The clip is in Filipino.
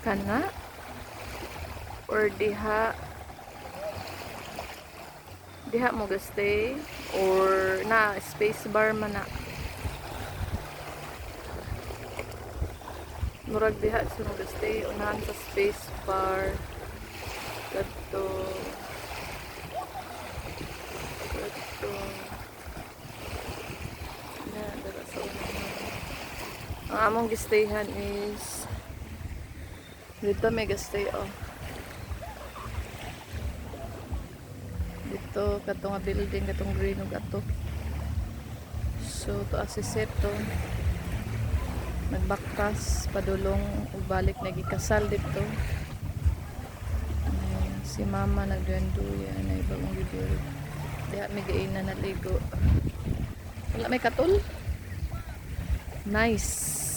kana or diha mo stay or na space bar man na murag diha sa mo stay unahan sa space bar kadto na dara sa unahan. Ang among gistayhan is dito may gastay dito katong building katong green ug ato. So to access to nagbaktas padulong ug balik nagikasal dito. Si mama nagduyan-duyan na bagong gibir. Diha may gaina naligo. Wala may katul. Nice.